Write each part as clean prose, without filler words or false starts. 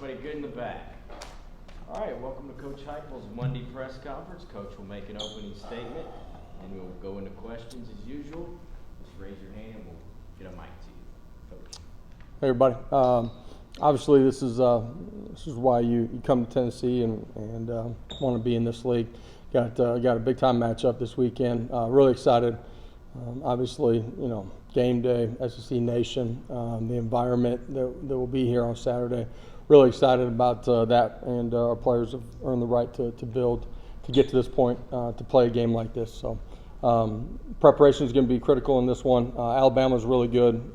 Everybody good in the back? All right, welcome to Coach Heupel's Monday press conference. Coach will make an opening statement, and we'll go into questions as usual. Just raise your hand, and we'll get a mic to you. Coach. Hey, everybody. Obviously, this is why you come to Tennessee and want to be in this league. Got a big time matchup this weekend. Really excited. Obviously, game day, SEC Nation, the environment that will be here on Saturday. Really excited about that, and our players have earned the right to build to get to this point to play a game like this. So preparation is going to be critical in this one. Alabama's really good.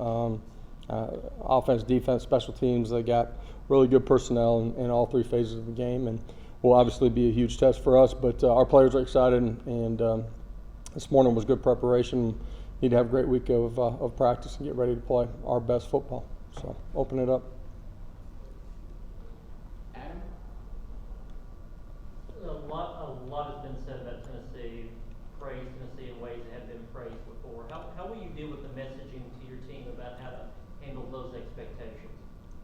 Offense, defense, special teams. They got really good personnel in all three phases of the game, and will obviously be a huge test for us. But our players are excited, and this morning was good preparation. Need to have a great week of practice and get ready to play our best football. So open it up. Adam? A lot has been said about Tennessee, praise Tennessee in ways that have been praised before. How will you deal with the messaging to your team about how to handle those expectations?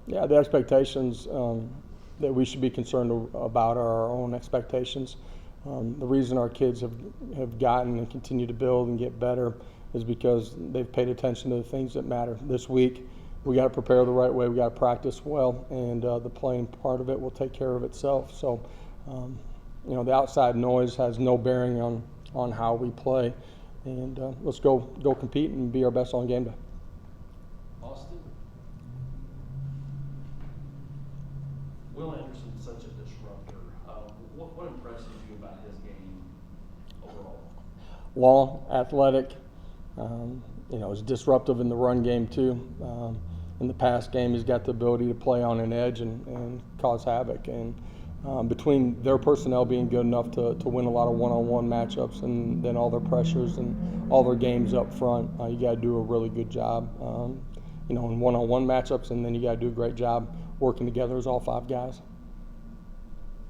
Yeah, the expectations that we should be concerned about are our own expectations. The reason our kids have gotten and continue to build and get better is because they've paid attention to the things that matter. This week, we got to prepare the right way. We got to practice well, and the playing part of it will take care of itself. So, the outside noise has no bearing on how we play, and let's go compete and be our best on game day. Austin? Will Anderson's such a disruptor. What impresses you about his game overall? Long, athletic. Is disruptive in the run game too. In the pass game, he's got the ability to play on an edge and cause havoc. And between their personnel being good enough to win a lot of one-on-one matchups, and then all their pressures and all their games up front, you got to do a really good job. In one-on-one matchups, and then you got to do a great job working together as all five guys.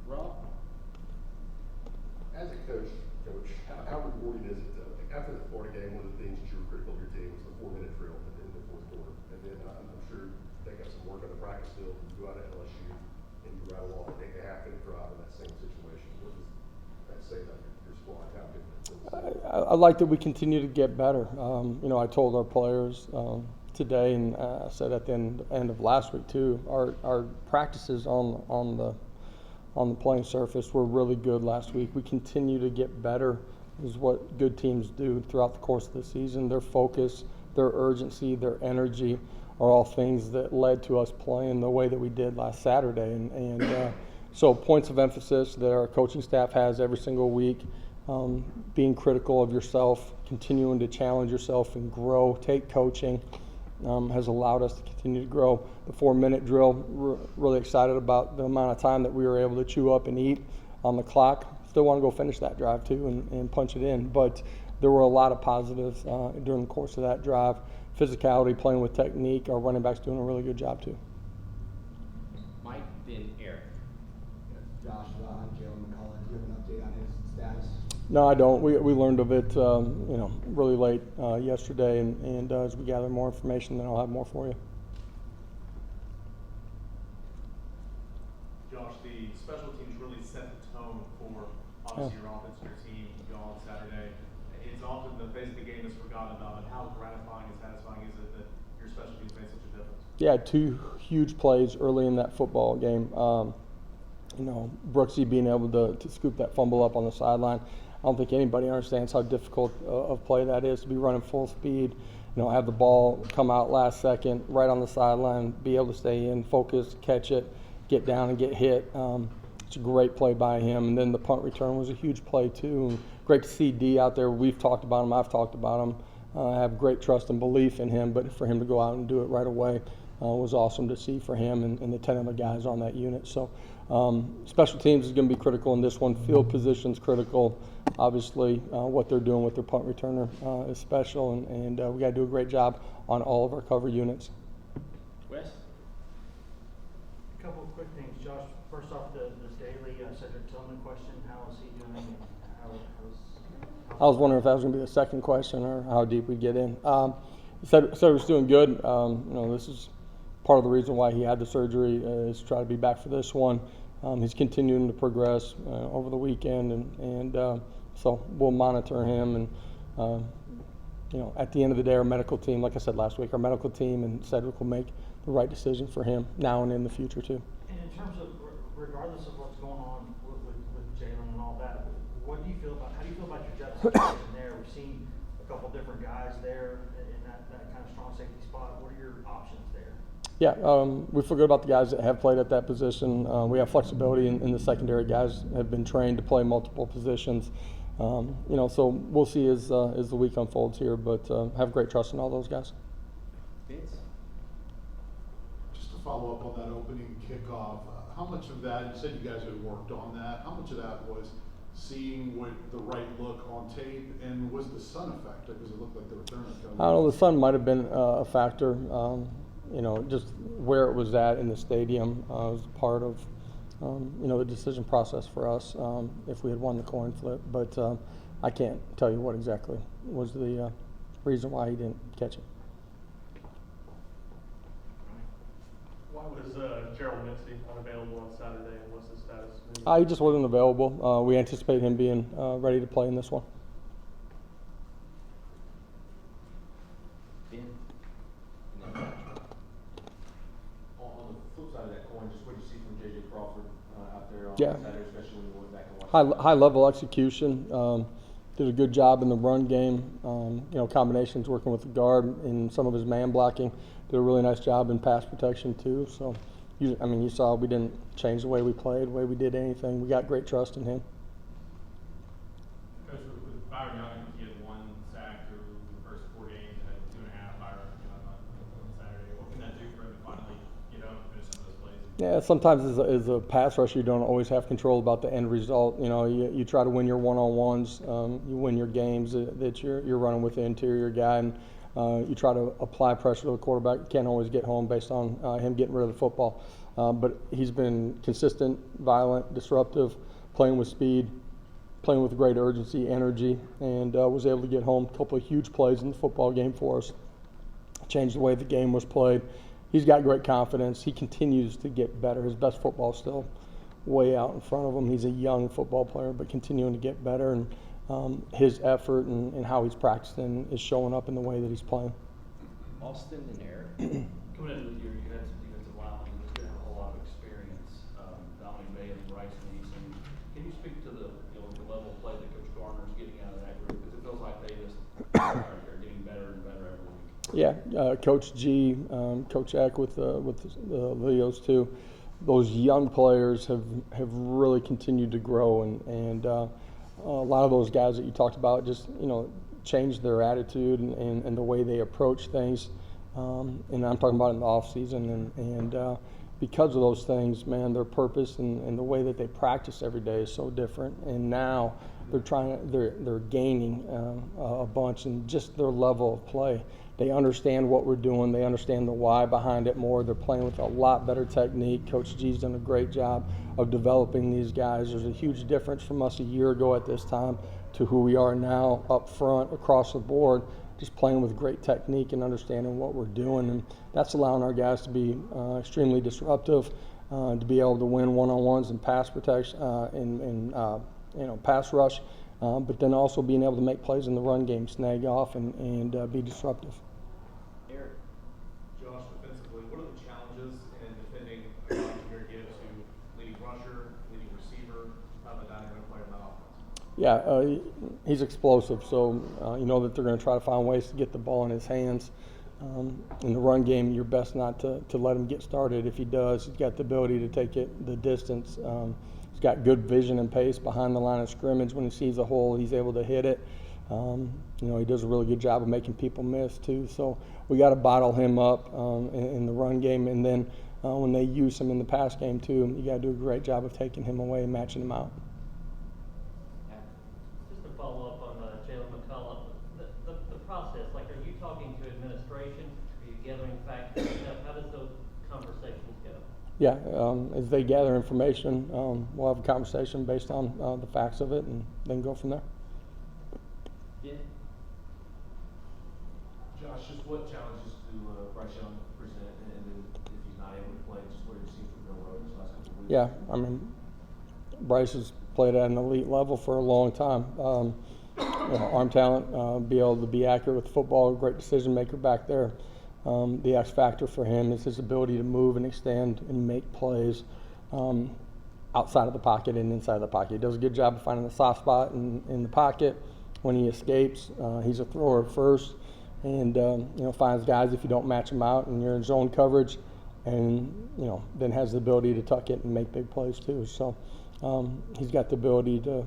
Rob? As a coach, how rewarding is it to, after the Florida game, one of the things that you were critical of your team was the 4-minute drill at the end of the fourth quarter. And then I'm sure they got some work on the practice field. You go out to LSU and you rattle off and take a half-inning drive in that same situation. What does that say about your squad? How good I like that we continue to get better. I told our players today, and I said at the end of last week too, our practices on the playing surface were really good last week. We continue to get better, is what good teams do throughout the course of the season. Their focus, their urgency, their energy are all things that led to us playing the way that we did last Saturday. And so points of emphasis that our coaching staff has every single week, being critical of yourself, continuing to challenge yourself and grow, take coaching, has allowed us to continue to grow. The 4-minute drill, really excited about the amount of time that we were able to chew up and eat on the clock. Still want to go finish that drive too and punch it in. But there were a lot of positives during the course of that drive. Physicality, playing with technique. Our running backs doing a really good job too. Mike, then Eric. Josh, Jalen McCullough, do you have an update on his status? No, I don't. We learned of it, really late yesterday, and as we gather more information, then I'll have more for you. Josh, the special teams really set the tone for obviously your offense and your team on Saturday. It's often the phase of the game is forgotten about, and how gratifying and satisfying is it that your special teams made such a difference? Yeah, 2 huge plays early in that football game. Brooksy being able to scoop that fumble up on the sideline. I don't think anybody understands how difficult of play that is, to be running full speed, have the ball come out last second, right on the sideline, be able to stay in, focus, catch it, get down and get hit. It's a great play by him. And then the punt return was a huge play too. And great to see D out there. We've talked about him. I've talked about him. I have great trust and belief in him, but for him to go out and do it right away was awesome to see for him and the 10 other guys on that unit. So special teams is going to be critical in this one. Field position's critical. Obviously, what they're doing with their punt returner is special, and we got to do a great job on all of our cover units. Wes? A couple of quick things, Josh. First off, the Staley Cedric Tillman question. How is he doing? I was wondering if that was going to be the second question or how deep we get in. Cedric's doing good. This is part of the reason why he had the surgery is to try to be back for this one. He's continuing to progress over the weekend, and so we'll monitor him. And at the end of the day, our medical team, like I said last week, our medical team and Cedric will make the right decision for him now and in the future too. And in terms of, regardless of what's going on with Jalen and all that, how do you feel about your depth situation there? We've seen a couple different guys there in that kind of strong safety spot. What are your options there? Yeah, we feel good about the guys that have played at that position. We have flexibility in the secondary. Guys have been trained to play multiple positions. So we'll see as the week unfolds here, but have great trust in all those guys. Vince? Just to follow up on that opening kickoff, how much of that, you said you guys had worked on that, how much of that was seeing what the right look on tape, and was the sun a factor, because it looked like the return was coming? I don't know, the sun might have been a factor. Just where it was at in the stadium was part of, the decision process for us if we had won the coin flip. But I can't tell you what exactly was the reason why he didn't catch it. Why was Gerald Mincy unavailable on Saturday, and what's his status? He just wasn't available. We anticipate him being ready to play in this one. Ben? On the flip side of that coin, just what did you see from J.J. Crawford out there on Yeah. Saturday, especially when you went back and watched High level execution. Did a good job in the run game. Combinations working with the guard in some of his man blocking. Did a really nice job in pass protection too. So, you saw we didn't change the way we played, the way we did anything. We got great trust in him. Coach, with Byron Young, he had 1 sack through the first 4 games and had 2.5 Byron on Saturday. What can that do for him to finally get out and finish some of those plays? Yeah, sometimes as a pass rusher, you don't always have control about the end result. You try to win your one-on-ones, you win your games that you're running with the interior guy, and you try to apply pressure to the quarterback. You can't always get home based on him getting rid of the football. But he's been consistent, violent, disruptive, playing with speed, playing with great urgency, energy, and was able to get home a couple of huge plays in the football game for us. Changed the way the game was played. He's got great confidence. He continues to get better. His best football is still way out in front of him. He's a young football player, but continuing to get better. And his effort and how he's practicing is showing up in the way that he's playing. Austin and Eric? Coming into the year, you had some defensive linemen that didn't have a whole lot of experience. Dominic May and Bryce Neeson. Can you speak to the level of play that Coach Garner is getting out of that group? Because it feels like they just are getting better and better every week. Yeah, Coach G, Coach Eck with the Leos too. Those young players have really continued to grow, and a lot of those guys that you talked about just changed their attitude and the way they approach things. And I'm talking about in the off season, and because of those things, man, their purpose and the way that they practice every day is so different. And now they're gaining a bunch in just their level of play. They understand what we're doing. They understand the why behind it more. They're playing with a lot better technique. Coach G's done a great job of developing these guys. There's a huge difference from us a year ago at this time to who we are now up front, across the board, just playing with great technique and understanding what we're doing. And that's allowing our guys to be extremely disruptive, to be able to win one-on-ones and pass protection, pass rush, but then also being able to make plays in the run game, snag off, and be disruptive. Eric? Josh, defensively, what are the challenges in defending a guy you're give to leading rusher, leading receiver, the dynamic player in that offense? Yeah, he's explosive, so you know that they're going to try to find ways to get the ball in his hands. In the run game, you're best not to let him get started. If he does, he's got the ability to take it the distance. He's got good vision and pace behind the line of scrimmage. When he sees a hole, he's able to hit it. He does a really good job of making people miss too. So we got to bottle him up in the run game, and then when they use him in the pass game too, you got to do a great job of taking him away and matching him out. Just to follow up on Jalen McCullough, the process, like, are you talking to administration? Are you gathering facts? How does those conversations go? Yeah, as they gather information, we'll have a conversation based on the facts of it, and then go from there. Yeah. Josh, just what challenges do Bryce Young present, and then if Yeah, I mean, Bryce has played at an elite level for a long time. Arm talent, be able to be accurate with the football, great decision maker back there. The X factor for him is his ability to move and extend and make plays outside of the pocket and inside of the pocket. He does a good job of finding the soft spot in the pocket. When he escapes, he's a thrower first, and finds guys if you don't match him out and you're in zone coverage, and then has the ability to tuck it and make big plays too. So he's got the ability to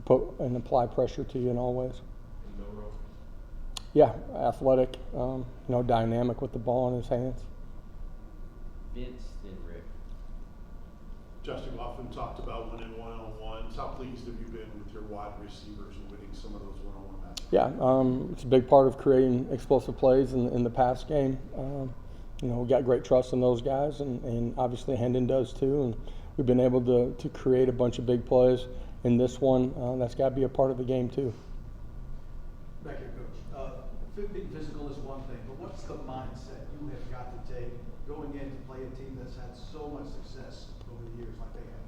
put and apply pressure to you in all ways. Yeah, athletic, dynamic with the ball in his hands. Vince, then Rick. Justin, you often talked about winning one-on-ones. How pleased have you been with your wide receivers and winning some of those one-on-one matches? Yeah, it's a big part of creating explosive plays in the pass game. We got great trust in those guys, and obviously Hendon does too. And we've been able to create a bunch of big plays. In this one, that's got to be a part of the game too. Back here, Coach. Being physical is one thing, but what's the mindset you have got to take going in to play a team that's had so much success over the years like they have?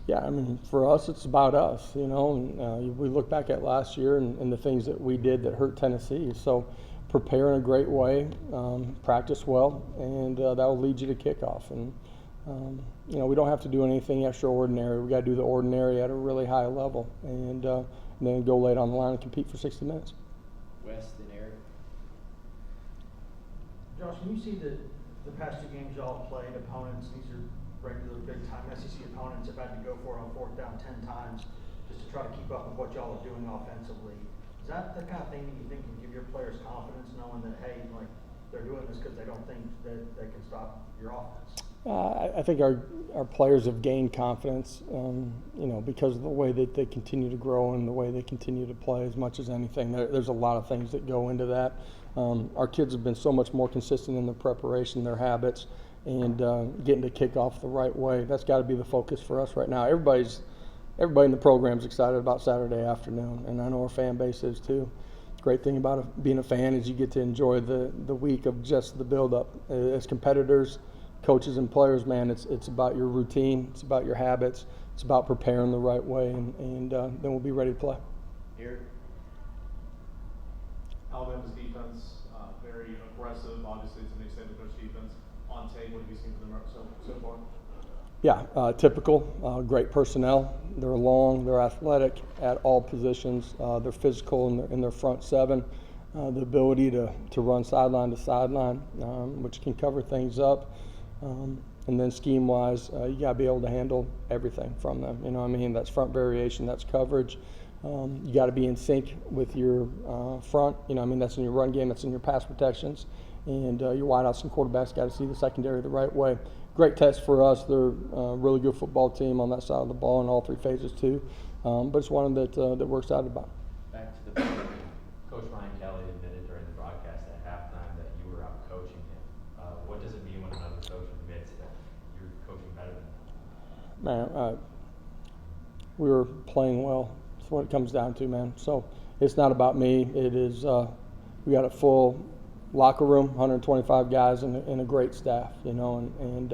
Yeah, I mean, for us, it's about us, and we look back at last year and the things that we did that hurt Tennessee. So prepare in a great way, practice well, and that will lead you to kickoff. And, we don't have to do anything extraordinary. We got to do the ordinary at a really high level, and then go late on the line and compete for 60 minutes. Wes, then Eric. Josh, when you see the past two games y'all played, opponents, these are regular big-time SEC opponents, have had to go for it on fourth down 10 times just to try to keep up with what y'all are doing offensively. Is that the kind of thing that you think can give your players confidence, knowing that, hey, like, they're doing this because they don't think that they can stop your offense? I think our players have gained confidence, because of the way that they continue to grow and the way they continue to play as much as anything. There's a lot of things that go into that. Our kids have been so much more consistent in their preparation, their habits, and getting to kick off the right way. That's got to be the focus for us right now. Everybody in the program is excited about Saturday afternoon, and I know our fan base is too. Great thing about being a fan is you get to enjoy the week of just the build-up. As competitors, coaches and players, man, it's about your routine, it's about your habits, it's about preparing the right way, and then we'll be ready to play. Eric. Alabama's defense, very aggressive. Obviously, it's an extended coach defense. On tape, what have you seen from them so far? Yeah, typical, great personnel. They're long, they're athletic at all positions. They're physical in their front seven. The ability to run sideline to sideline, which can cover things up. And then scheme-wise, you got to be able to handle everything from them. That's front variation, that's coverage. You got to be in sync with your front. That's in your run game, that's in your pass protections. And your wideouts and quarterbacks got to see the secondary the right way. Great test for us. They're a really good football team on that side of the ball in all three phases too. But it's one that we're excited about. Back to the point. Coach Ryan Kelly admitted during the broadcast at halftime that you were out coaching him. What does it mean when another coach admits that you're coaching better than him? Man, we were playing well. That's what it comes down to, man. So it's not about me. It is we got a full locker room, 125 guys, and a great staff, and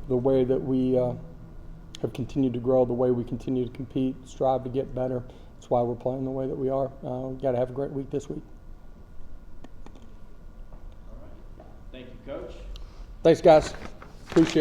the way that we have continued to grow, the way we continue to compete, strive to get better. That's why we're playing the way that we are. We've got to have a great week this week. All right. Thank you, Coach. Thanks, guys. Appreciate it.